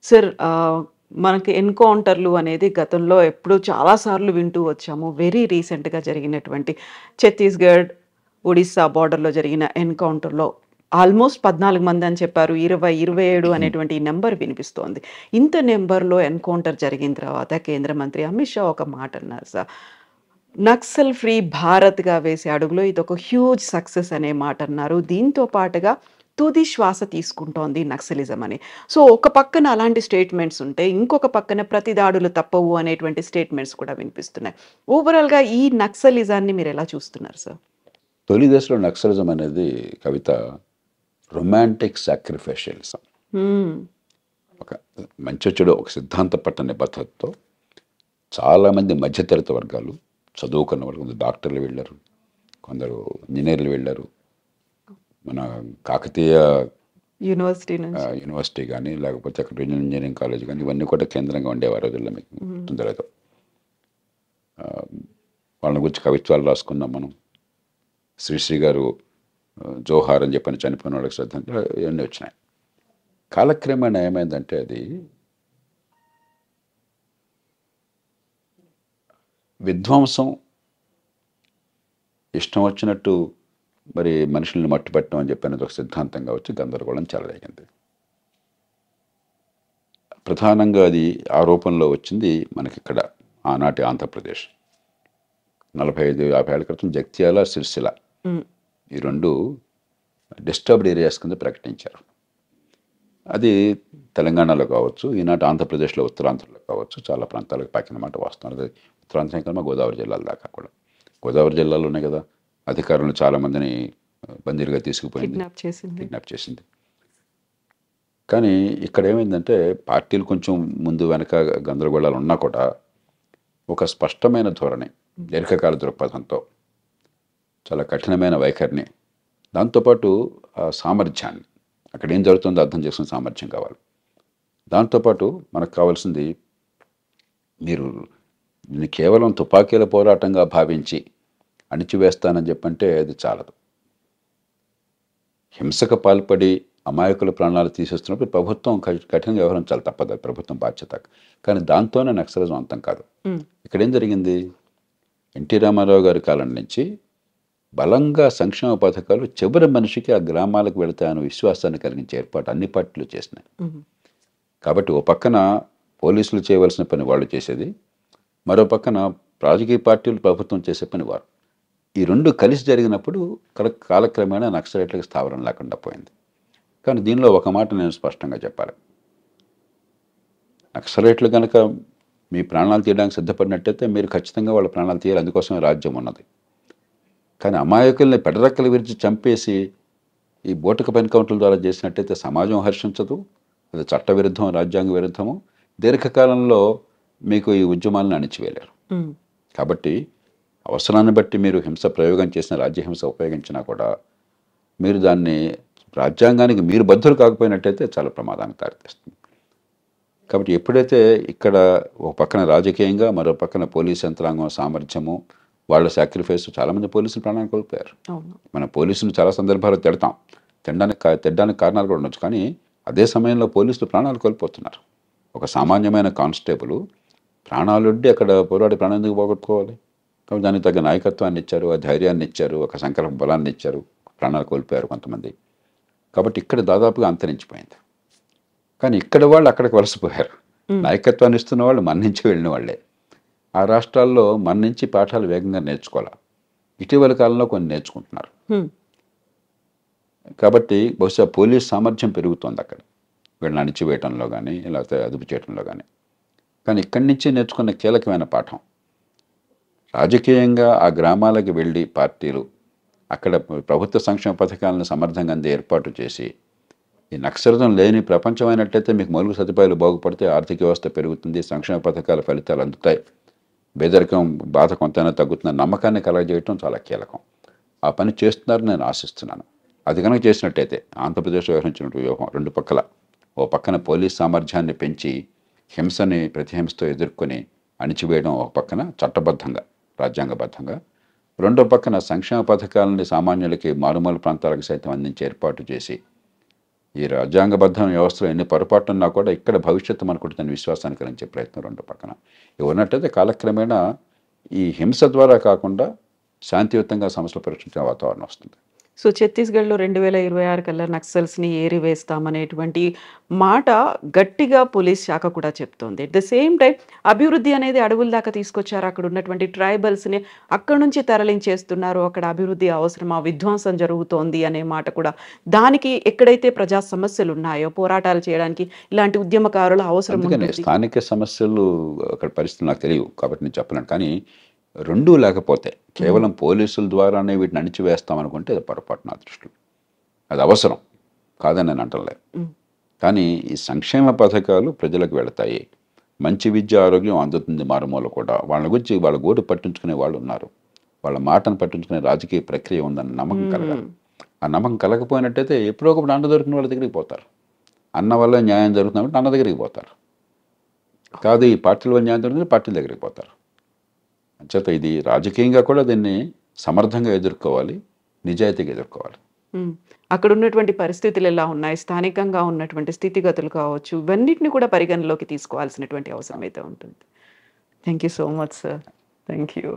Sir మనకి ఎన్‌కౌంటర్‌లు అనేది గతంలో ఎప్పుడూ చాలా సార్లు వింటూ వచ్చాము. వెరీ రీసెంట్‌గా జరిగినటువంటి ఛత్తీస్‌గఢ్, ఒడిస్సా బోర్డర్‌లో జరిగిన ఎన్‌కౌంటర్‌లో ఆల్‌మోస్ట్ 14 మంది అని చెప్పారు. 20, 27 అనేటువంటి ఈ నంబర్ వినిపిస్తోంది. ఇంత నంబర్‌లో ఎన్‌కౌంటర్ జరిగిన తర్వాత కేంద్ర మంత్రి అమిత్ షా ఒక మాట అన్నారు సార్. నక్సల్ ఫ్రీ భారత్‌గా వేసే అడుగులో ఇదొక హ్యూజ్ సక్సెస్ అనే మాట అన్నారు. దీంతో పాటుగా తుది శ్వాస తీసుకుంటోంది నక్సలిజం అని. సో, ఒక పక్కన అలాంటి స్టేట్మెంట్స్ ఉంటే, ఇంకొక పక్కన ప్రతి దాడులు తప్పవు అనేటువంటి స్టేట్మెంట్స్ కూడా వినిపిస్తున్నాయి. ఓవరాల్‌గా ఈ నక్సలిజాన్ని మీరెలా చూస్తున్నారు సార్? తొలి దశలో నక్సలిజం అనేది కవిత రొమాంటిక్ సాక్రిఫిషియలిజం. హ్మ్. ఒక మంచో చెడో ఒక సిద్ధాంతపట్ట నిబద్ధతతో చాలామంది మధ్యతరగతి వర్గాలు చదువుకున్న వాళ్ళు, కొందరు డాక్టర్లు వెళ్ళారు, కొందరు ఇంజనీర్లు వెళ్ళారు. మన కాకతీయ యూనివర్సిటీ నుంచి. యూనివర్సిటీ కానీ, లేకపోతే అక్కడ రీజనల్ ఇంజనీరింగ్ కాలేజ్ కానీ, ఇవన్నీ కూడా కేంద్రంగా ఉండేవి ఆ రోజుల్లో. మీకు గుర్తుందో వాళ్ళని గురించి కవిత్వాలు రాసుకున్నాం మనం. శ్రీశ్రీ గారు జోహార్ అని చెప్పని చనిపోయిన వాళ్ళకి శ్రద్ధాంజలి ఇవన్నీ వచ్చినాయి. కాలక్రమేణా ఏమైందంటే అది విధ్వంసం, ఇష్టం వచ్చినట్టు మరి మనుషుల్ని మట్టుపెట్టడం అని చెప్పి అనేది ఒక సిద్ధాంతంగా వచ్చి గందరగోళం చెలరేగింది. ప్రధానంగా అది ఆరోపణలో వచ్చింది మనకి ఇక్కడ ఆనాటి ఆంధ్రప్రదేశ్. 45-50 ఏళ్ల క్రితం జగిత్యాల, సిరిసిల్ల హ్మ్. ఈ రెండు డిస్టర్బ్డ్ ఏరియాస్ కింద ప్రకటించారు. అది తెలంగాణలో కావచ్చు, ఈనాటి ఆంధ్రప్రదేశ్లో ఉత్తరాంధ్రలో కావచ్చు, చాలా ప్రాంతాలకు పాకిన మాట వాస్తవం. అది ఉత్తరాంధ్ర కన్నా గోదావరి జిల్లాల దాకా కూడా. గోదావరి జిల్లాలోనే కదా అధికారులు చాలామందిని బందీలుగా తీసుకుపోయింది, కిడ్నాప్ చేసింది. కానీ ఇక్కడ ఏమైందంటే పార్టీలు కొంచెం ముందు వెనక గందరగోళాలు ఉన్నా కూడా ఒక స్పష్టమైన ధోరణి, దీర్ఘకాల దృక్పథంతో, చాలా కఠినమైన వైఖరిని, దాంతోపాటు ఆ సామర్థ్యాన్ని, అక్కడ ఏం జరుగుతుందో అర్థం చేసుకునే సామర్థ్యం కావాలి. దాంతోపాటు మనకు కావాల్సింది, మీరు దీన్ని కేవలం తుపాకీల పోరాటంగా భావించి అణిచివేస్తానని చెప్పంటే అది చాలదు. హింసకు పాల్పడి అమాయకుల ప్రాణాలు తీసేస్తున్నప్పుడు ప్రభుత్వం కఠినంగా వ్యవహరించాలి, తప్పదు, అది ప్రభుత్వం బాధ్యత. కానీ దాంతోనే నక్సలిజం అంతం కాదు. ఇక్కడ ఏం జరిగింది, ఎన్టీ రామారావు గారి కాలం నుంచి బలంగా సంక్షేమ పథకాలు చివరి మనిషికి ఆ గ్రామాలకు వెళతాయన్న విశ్వాసాన్ని కలిగించే ఏర్పాటు అన్ని పార్టీలు చేసినాయి. కాబట్టి ఓ పక్కన పోలీసులు చేయవలసిన పని వాళ్ళు చేసేది, మరో పక్కన రాజకీయ పార్టీలు ప్రభుత్వం చేసే పని వారు. ఈ రెండు కలిసి జరిగినప్పుడు కాలక్రమేణా నక్సలైట్లకు స్థావరం లేకుండా పోయింది. కానీ దీనిలో ఒక మాట నేను స్పష్టంగా చెప్పాలి. నక్సలైట్లు కనుక మీ ప్రాణాలు తీయడానికి సిద్ధపడినట్టయితే మీరు ఖచ్చితంగా వాళ్ళ ప్రాణాలు తీయాలి, అందుకోసమే రాజ్యం ఉన్నది. కానీ అమాయకుల్ని పెడరెక్కలు విరిచి చంపేసి ఈ బోటకపు ఎన్కౌంటర్ల ద్వారా చేసినట్టయితే సమాజం హర్షించదు, అది చట్టవిరుద్ధం, రాజ్యాంగ విరుద్ధము. దీర్ఘకాలంలో మీకు ఈ ఉద్యమాలను అణిచివేయలేరు. కాబట్టి అవసరాన్ని బట్టి మీరు హింస ప్రయోగం చేసిన, రాజ్యహింస ఉపయోగించినా కూడా మీరు దాన్ని రాజ్యాంగానికి మీరు బద్ధులు కాకపోయినట్టయితే చాలా ప్రమాదానికి దారితీస్తుంది. కాబట్టి ఎప్పుడైతే ఇక్కడ ఒక పక్కన రాజకీయంగా, మరో పక్కన పోలీస్ యంత్రాంగం సామర్థ్యము, వాళ్ళ సాక్రిఫైస్, చాలామంది పోలీసులు ప్రాణాలు కోల్పోయారు. మన పోలీసులు చాలా సందర్భాల్లో తిట్టడానికి కారణాలు కూడా ఉండొచ్చు, కానీ అదే సమయంలో పోలీసులు ప్రాణాలు కోల్పోతున్నారు. ఒక సామాన్యమైన కానిస్టేబుల్ ప్రాణాలొడ్డి అక్కడ పోరాడి ప్రాణం ఎందుకు పోగొట్టుకోవాలి? కాబట్టి దానికి తగ్గ నాయకత్వాన్ని ఇచ్చారు, ఆ ధైర్యాన్ని ఇచ్చారు, ఒక సంకల్ప బలాన్ని ఇచ్చారు, ప్రాణాలు కోల్పోయారు కొంతమంది. కాబట్టి ఇక్కడ దాదాపుగా అంతరించిపోయింది. కానీ ఇక్కడ వాళ్ళు అక్కడికి వలసపోయారు. నాయకత్వాన్ని ఇస్తున్న వాళ్ళు మన నుంచి వెళ్ళిన వాళ్ళే. ఆ రాష్ట్రాల్లో మన నుంచి పాఠాలు వేగంగా నేర్చుకోవాలి. ఇటీవల కాలంలో కొన్ని నేర్చుకుంటున్నారు. కాబట్టి బహుశా పోలీస్ సామర్థ్యం పెరుగుతోంది అక్కడ, వీళ్ళని అణిచివేయటంలో కానీ, లేకపోతే అదుపు చేయడంలో కానీ. కానీ ఇక్కడి నుంచి నేర్చుకున్న కీలకమైన పాఠం, రాజకీయంగా ఆ గ్రామాలకు వెళ్ళి పార్టీలు అక్కడ ప్రభుత్వ సంక్షేమ పథకాలను సమర్థంగా అందే ఏర్పాటు చేసి, ఈ నక్సలిజం లేని ప్రపంచం అయినట్టయితే మీకు మౌలిక సదుపాయాలు బాగుపడితే ఆర్థిక వ్యవస్థ పెరుగుతుంది, సంక్షేమ పథకాల ఫలితాలు అందుతాయి, పేదరికం బాధ కొంతైనా తగ్గుతున్న నమ్మకాన్ని కలగజేయటం చాలా కీలకం. ఆ పని చేస్తున్నారని నేను ఆశిస్తున్నాను. అది కనుక చేసినట్టయితే ఆంధ్రప్రదేశ్ వ్యవహరించిన వ్యూహం రెండు పక్కల, ఓ పక్కన పోలీస్ సామర్థ్యాన్ని పెంచి హింసని ప్రతిహింసతో ఎదుర్కొని అణిచివేయడం ఒక పక్కన చట్టబద్ధంగా, రాజ్యాంగబద్ధంగా, రెండో పక్కన సంక్షేమ పథకాలని సామాన్యులకి, మారుమూల ప్రాంతాలకు సైతం అందించే ఏర్పాటు చేసి ఈ రాజ్యాంగబద్ధమైన వ్యవస్థలో ఎన్ని పొరపాట్లు ఉన్నా కూడా ఇక్కడ భవిష్యత్తు మనకుంటుందని విశ్వాసాన్ని కలిగించే ప్రయత్నం రెండు పక్కన. ఇవి ఉన్నట్టయితే కాలక్రమేణా ఈ హింస ద్వారా కాకుండా శాంతియుతంగా సమస్యలు పరిష్కరించే వాతావరణం వస్తుంది. సో ఛత్తీస్గఢ్లో 2026 కల్లా నక్సల్స్ని ఏరివేస్తామనేటువంటి మాట గట్టిగా పోలీస్ శాఖ కూడా చెప్తోంది. ఎట్ ద సేమ్ టైం అభివృద్ధి అనేది అడవుల దాకా తీసుకొచ్చారు. అక్కడ ఉన్నటువంటి ట్రైబల్స్ని అక్కడ నుంచి తరలించేస్తున్నారు. అక్కడ అభివృద్ధి అవసరమా, విధ్వంసం జరుగుతోంది అనే మాట కూడా. దానికి ఎక్కడైతే ప్రజా సమస్యలు ఉన్నాయో పోరాటాలు చేయడానికి ఇలాంటి ఉద్యమకారుల అవసరం అందుకనే ఉంటుంది. స్థానిక సమస్యలు అక్కడ పరిస్థితులు నాకు తెలియవు కాబట్టి నేను చెప్పలేను. కానీ రెండూ లేకపోతే కేవలం పోలీసుల ద్వారానే వీటిని అణిచివేస్తామనుకుంటే అది పొరపాటు నా దృష్టిలో. అది అవసరం కాదని నేను అంటలే. ఉమ్, కానీ ఈ సంక్షేమ పథకాలు ప్రజలకు వెళతాయి, మంచి విద్య ఆరోగ్యం అందుతుంది మారుమూల కూడా. వాళ్ళ గురించి వాళ్ళ గోడు పట్టించుకునే వాళ్ళు ఉన్నారు, వాళ్ళ మాటను పట్టించుకునే రాజకీయ ప్రక్రియ ఉందన్న నమ్మకం కలగాలి. ఆ నమ్మకం కలగపోయినట్టయితే ఎప్పుడో ఒకప్పుడు అన్న దొరికిన వాళ్ళ దగ్గరికి పోతారు. అన్న వల్ల న్యాయం జరుగుతుందంటే అన్న దగ్గరికి పోతారు. కాదు ఈ పార్టీల వల్ల న్యాయం జరుగుతుంది పార్టీల దగ్గరికి పోతారు. అంచేత ఇది రాజకీయంగా కూడా దీన్ని సమర్థంగా ఎదుర్కోవాలి, నిజాయితీగా ఎదుర్కోవాలి. ఉమ్. అక్కడ ఉన్నటువంటి పరిస్థితులు ఎలా ఉన్నాయి, స్థానికంగా ఉన్నటువంటి స్థితిగతులు కావచ్చు, ఇవన్నిటిని కూడా పరిగణలోకి తీసుకోవాల్సినటువంటి అవసరం అయితే ఉంటుంది. Thank you so much sir. Thank you.